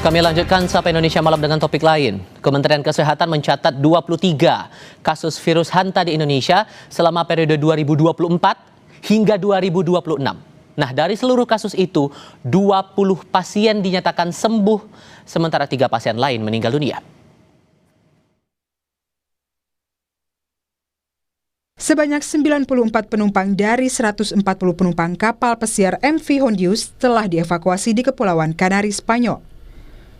Kami lanjutkan Sapa Indonesia Malam dengan topik lain. Kementerian Kesehatan mencatat 23 kasus virus hanta di Indonesia selama periode 2024 hingga 2026. Nah, dari seluruh kasus itu, 20 pasien dinyatakan sembuh, sementara 3 pasien lain meninggal dunia. Sebanyak 94 penumpang dari 140 penumpang kapal pesiar MV Hondius telah dievakuasi di Kepulauan Kanari, Spanyol.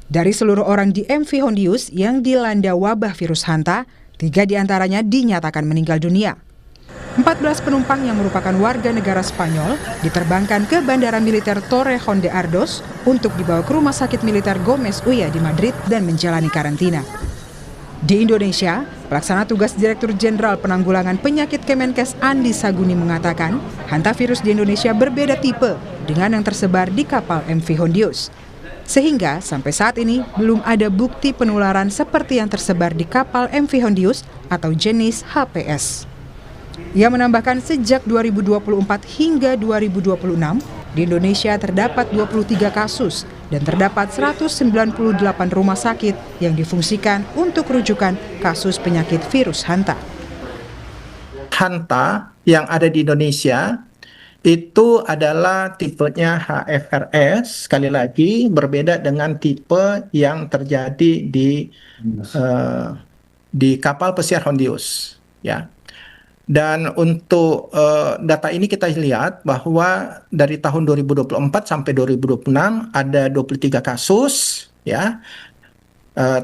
Dari seluruh orang di MV Hondius yang dilanda wabah virus hanta, 3 diantaranya dinyatakan meninggal dunia. 14 penumpang yang merupakan warga negara Spanyol diterbangkan ke Bandara Militer Torrejón de Ardoz untuk dibawa ke Rumah Sakit Militer Gómez Ulla di Madrid dan menjalani karantina. Di Indonesia, pelaksana tugas Direktur Jenderal Penanggulangan Penyakit Kemenkes Andi Saguni mengatakan, hantavirus di Indonesia berbeda tipe dengan yang tersebar di kapal MV Hondius. Sehingga sampai saat ini belum ada bukti penularan seperti yang tersebar di kapal MV Hondius atau jenis HPS. Ia menambahkan sejak 2024 hingga 2026, di Indonesia terdapat 23 kasus dan terdapat 198 rumah sakit yang difungsikan untuk rujukan kasus penyakit virus hanta. Hanta yang ada di Indonesia itu adalah tipenya HFRS, sekali lagi berbeda dengan tipe yang terjadi di kapal pesiar Hondius, ya. Dan untuk data ini kita lihat bahwa dari tahun 2024 sampai 2026 ada 23 kasus, ya,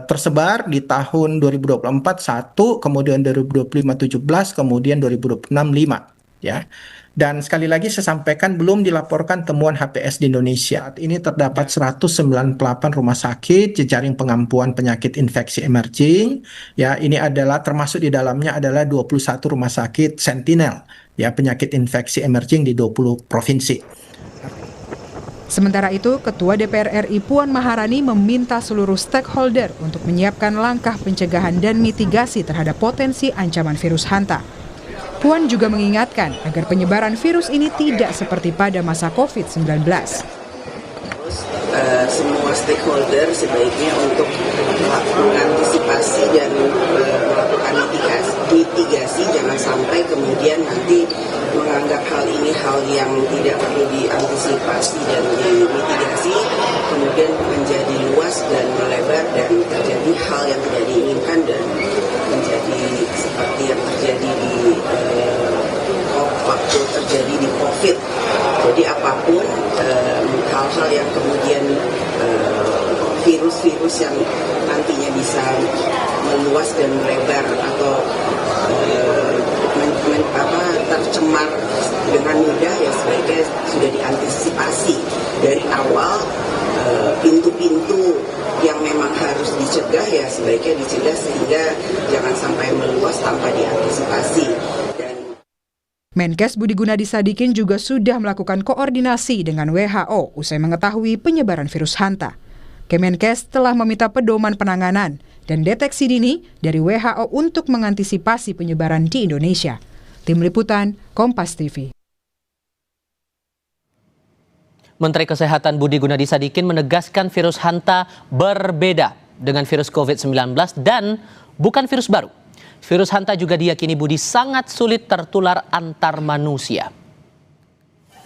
tersebar di tahun 2024 1, kemudian 2025 17, kemudian 2026 5, ya. Dan sekali lagi saya sampaikan belum dilaporkan temuan HPS di Indonesia. Ini terdapat 198 rumah sakit jejaring pengampuan penyakit infeksi emerging. Ya, ini adalah termasuk di dalamnya adalah 21 rumah sakit sentinel, ya, penyakit infeksi emerging di 20 provinsi. Sementara itu, Ketua DPR RI Puan Maharani meminta seluruh stakeholder untuk menyiapkan langkah pencegahan dan mitigasi terhadap potensi ancaman virus hanta. Puan juga mengingatkan agar penyebaran virus ini tidak seperti pada masa COVID-19. Semua stakeholder sebaiknya untuk mengantisipasi dan melakukan mitigasi, jangan sampai kemudian nanti menganggap hal ini hal yang tidak perlu diantisipasi dan dimitigasi, kemudian menjadi luas dan melebar dan terjadi hal yang tidak diinginkan dan menjadi seperti yang terjadi di waktu terjadi di COVID. Jadi apapun hal-hal yang kemudian virus-virus yang nantinya bisa meluas dan melebar atau tercemar dengan mudah, ya sebaiknya sudah diantisipasi dari awal. Pintu-pintu yang memang harus dicegah ya sebaiknya dicegah sehingga jangan sampai meluas tanpa diantisipasi. Menkes Budi Gunadi Sadikin juga sudah melakukan koordinasi dengan WHO usai mengetahui penyebaran virus hanta. Kemenkes telah meminta pedoman penanganan dan deteksi dini dari WHO untuk mengantisipasi penyebaran di Indonesia. Tim Liputan, Kompas TV. Menteri Kesehatan Budi Gunadi Sadikin menegaskan virus hanta berbeda dengan virus COVID-19 dan bukan virus baru. Virus hanta juga diyakini Budi sangat sulit tertular antar manusia.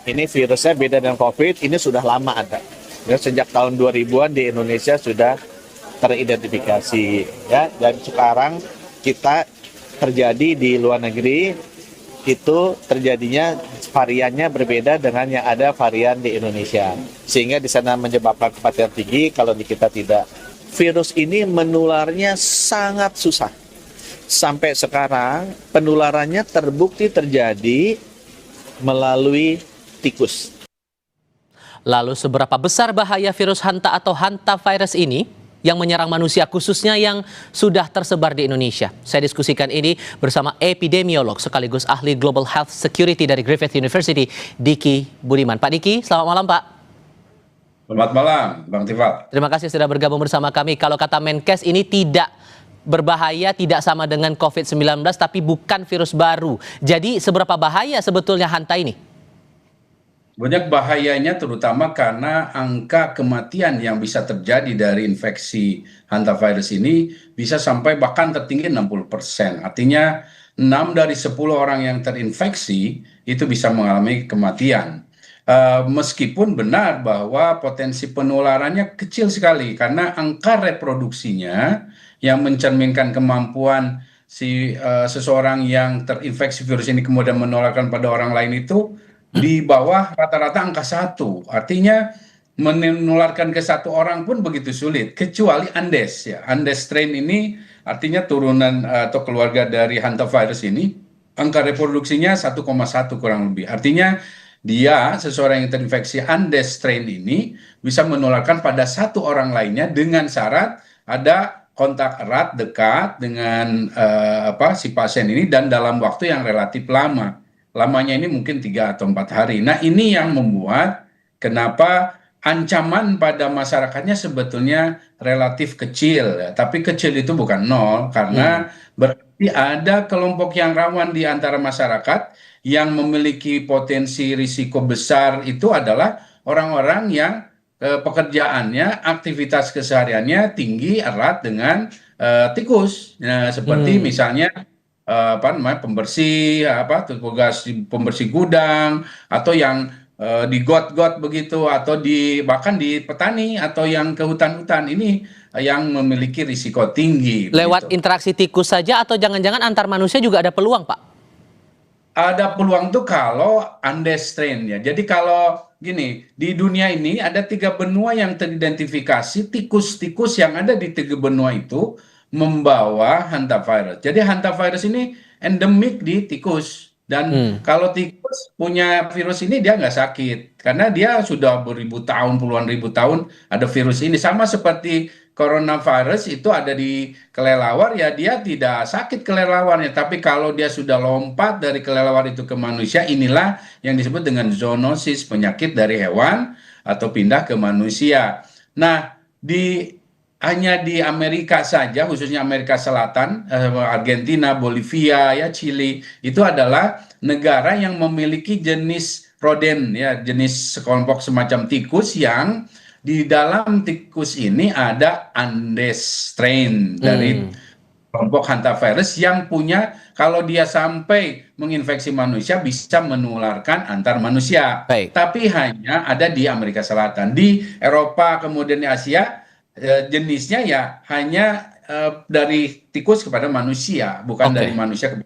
Ini virusnya beda dengan COVID, ini sudah lama ada. Ya, sejak tahun 2000-an di Indonesia sudah teridentifikasi. Ya, dan sekarang kita terjadi di luar negeri, itu terjadinya variannya berbeda dengan yang ada varian di Indonesia. Sehingga di sana menyebabkan kematian tinggi, kalau di kita tidak. Virus ini menularnya sangat susah. Sampai sekarang penularannya terbukti terjadi melalui tikus. Lalu seberapa besar bahaya virus hanta atau hantavirus ini yang menyerang manusia khususnya yang sudah tersebar di Indonesia? Saya diskusikan ini bersama epidemiolog sekaligus ahli Global Health Security dari Griffith University, Diki Budiman. Pak Diki, selamat malam Pak. Selamat malam Bang Tifat. Terima kasih sudah bergabung bersama kami. Kalau kata Menkes ini tidak berbahaya, tidak sama dengan COVID-19 tapi bukan virus baru. Jadi seberapa bahaya sebetulnya hanta ini? Banyak bahayanya terutama karena angka kematian yang bisa terjadi dari infeksi hantavirus ini bisa sampai bahkan tertinggi 60%. Artinya 6 dari 10 orang yang terinfeksi itu bisa mengalami kematian. Meskipun benar bahwa potensi penularannya kecil sekali karena angka reproduksinya yang mencerminkan kemampuan seseorang yang terinfeksi virus ini kemudian menularkan pada orang lain itu di bawah rata-rata angka 1. Artinya menularkan ke satu orang pun begitu sulit, kecuali Andes ya. Andes strain ini artinya turunan atau keluarga dari hantavirus ini, angka reproduksinya 1,1 kurang lebih. Artinya dia, seseorang yang terinfeksi Andes strain ini, bisa menularkan pada satu orang lainnya dengan syarat ada kontak erat dekat dengan si pasien ini dan dalam waktu yang relatif lama. Lamanya ini mungkin 3 atau 4 hari. Nah, ini yang membuat kenapa ancaman pada masyarakatnya sebetulnya relatif kecil. Ya. Tapi kecil itu bukan nol, karena berarti ada kelompok yang rawan di antara masyarakat yang memiliki potensi risiko besar itu adalah orang-orang yang pekerjaannya, aktivitas kesehariannya tinggi erat dengan tikus. Nah, seperti misalnya pembersih tugas pembersih gudang atau yang di got-got begitu atau bahkan di petani atau yang ke hutan-hutan ini yang memiliki risiko tinggi Lewat begitu. interaksi tikus saja atau jangan-jangan antar manusia juga ada peluang, Pak? Ada peluang tuh kalau Andes strain ya. Jadi kalau gini, di dunia ini ada 3 benua yang teridentifikasi tikus-tikus yang ada di 3 benua itu membawa hantavirus. Jadi hantavirus ini endemik di tikus. Dan kalau tikus punya virus ini dia nggak sakit. Karena dia sudah beribu tahun, puluhan ribu tahun ada virus ini. Sama seperti coronavirus itu ada di kelelawar, ya dia tidak sakit kelelawarnya. Tapi kalau dia sudah lompat dari kelelawar itu ke manusia, inilah yang disebut dengan zoonosis, penyakit dari hewan atau pindah ke manusia. Nah, hanya di Amerika saja, khususnya Amerika Selatan, Argentina, Bolivia, ya Chili, itu adalah negara yang memiliki jenis roden, ya jenis sekelompok semacam tikus yang di dalam tikus ini ada Andes strain dari kelompok hantavirus yang punya, kalau dia sampai menginfeksi manusia bisa menularkan antar manusia. Baik. Tapi hanya ada di Amerika Selatan. Di Eropa kemudian di Asia jenisnya ya hanya dari tikus kepada manusia, bukan Oke. dari manusia ke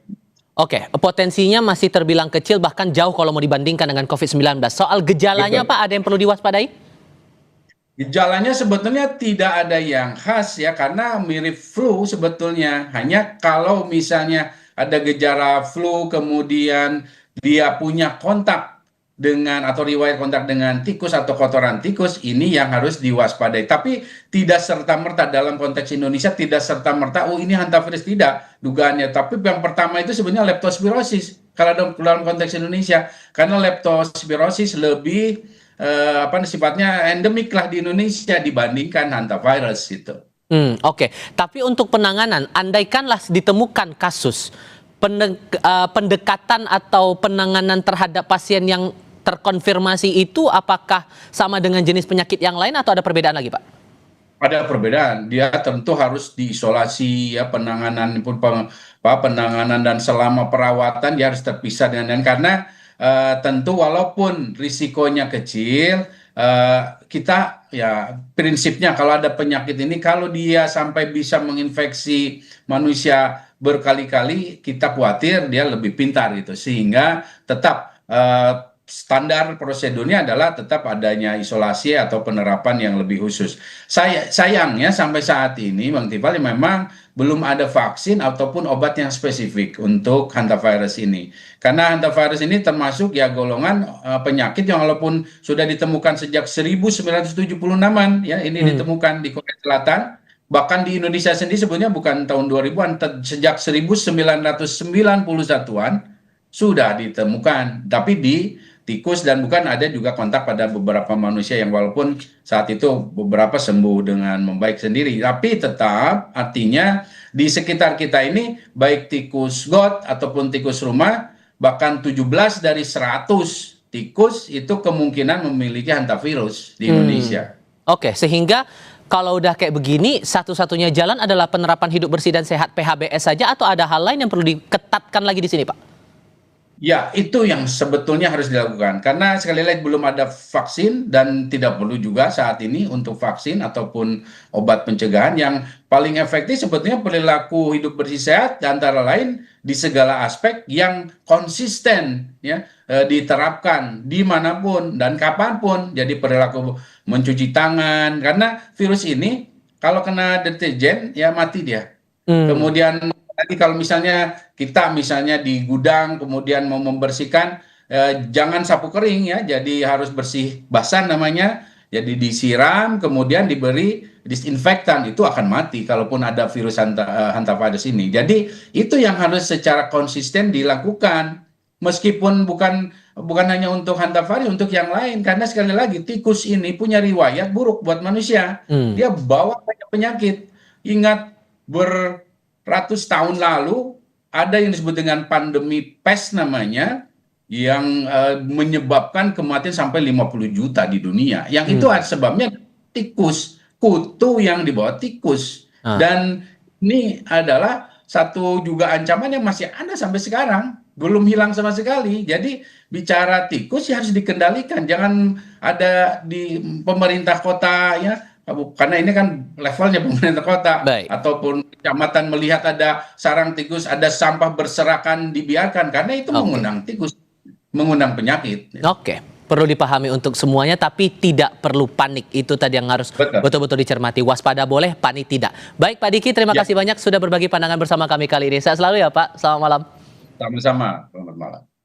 Oke, potensinya masih terbilang kecil, bahkan jauh kalau mau dibandingkan dengan COVID-19. Soal gejalanya, Betul. Pak, ada yang perlu diwaspadai? Gejalanya sebetulnya tidak ada yang khas ya, karena mirip flu sebetulnya. Hanya kalau misalnya ada gejala flu kemudian dia punya kontak dengan atau riwayat kontak dengan tikus atau kotoran tikus, ini yang harus diwaspadai. Tapi tidak serta-merta dalam konteks Indonesia, tidak serta-merta oh ini hantavirus, tidak dugaannya. Tapi yang pertama itu sebenarnya leptospirosis kalau dalam konteks Indonesia, karena leptospirosis lebih sifatnya endemik lah di Indonesia dibandingkan hantavirus itu. Oke. Tapi untuk penanganan, andaikanlah ditemukan kasus pendekatan atau penanganan terhadap pasien yang terkonfirmasi itu, apakah sama dengan jenis penyakit yang lain atau ada perbedaan lagi, Pak? Ada perbedaan. Dia tentu harus diisolasi ya, penanganan dan selama perawatan dia harus terpisah dengan karena tentu walaupun risikonya kecil, kita ya prinsipnya kalau ada penyakit ini, kalau dia sampai bisa menginfeksi manusia berkali-kali, kita khawatir dia lebih pintar gitu, sehingga tetap standar prosedurnya adalah tetap adanya isolasi atau penerapan yang lebih khusus. Sayangnya sampai saat ini, Bang Tifal, memang belum ada vaksin ataupun obat yang spesifik untuk hantavirus ini. Karena hantavirus ini termasuk ya golongan penyakit yang walaupun sudah ditemukan sejak 1976-an, ya ini ditemukan di Korea Selatan, bahkan di Indonesia sendiri sebenarnya bukan tahun 2000-an, sejak 1991-an sudah ditemukan, tapi di tikus dan bukan ada juga kontak pada beberapa manusia yang walaupun saat itu beberapa sembuh dengan membaik sendiri, tapi tetap artinya di sekitar kita ini baik tikus got ataupun tikus rumah bahkan 17 dari 100 tikus itu kemungkinan memiliki hantavirus di Indonesia. Oke, sehingga kalau udah kayak begini, satu-satunya jalan adalah penerapan hidup bersih dan sehat PHBS saja, atau ada hal lain yang perlu diketatkan lagi di sini, Pak? Ya, itu yang sebetulnya harus dilakukan. Karena sekali lagi belum ada vaksin dan tidak perlu juga saat ini untuk vaksin ataupun obat pencegahan. Yang paling efektif sebetulnya perilaku hidup bersih sehat, antara lain di segala aspek yang konsisten ya, diterapkan dimanapun dan kapanpun. Jadi perilaku mencuci tangan, karena virus ini kalau kena deterjen ya mati dia. Kemudian nanti kalau misalnya kita di gudang kemudian mau membersihkan, jangan sapu kering ya, jadi harus bersih basah namanya, jadi disiram kemudian diberi disinfektan, itu akan mati kalaupun ada virus hantavirus ini. Jadi itu yang harus secara konsisten dilakukan, meskipun bukan hanya untuk hantavirus, untuk yang lain, karena sekali lagi tikus ini punya riwayat buruk buat manusia. Dia bawa banyak penyakit. Ingat beratus tahun lalu ada yang disebut dengan pandemi pes namanya, yang menyebabkan kematian sampai 50 juta di dunia. Yang itu sebabnya tikus, kutu yang dibawa tikus. Dan ini adalah satu juga ancaman yang masih ada sampai sekarang, belum hilang sama sekali. Jadi bicara tikus ya harus dikendalikan, jangan ada di pemerintah kota ya, karena ini kan levelnya pemerintah kota. Baik. Ataupun kecamatan melihat ada sarang tikus, ada sampah berserakan, dibiarkan, karena itu mengundang tikus, mengundang penyakit. Oke, perlu dipahami untuk semuanya, tapi tidak perlu panik. Itu tadi yang harus betul-betul dicermati. Waspada boleh, panik tidak. Baik Pak Diki, terima kasih banyak sudah berbagi pandangan bersama kami kali ini. Sehat selalu ya Pak, selamat malam. Sama-sama, selamat malam.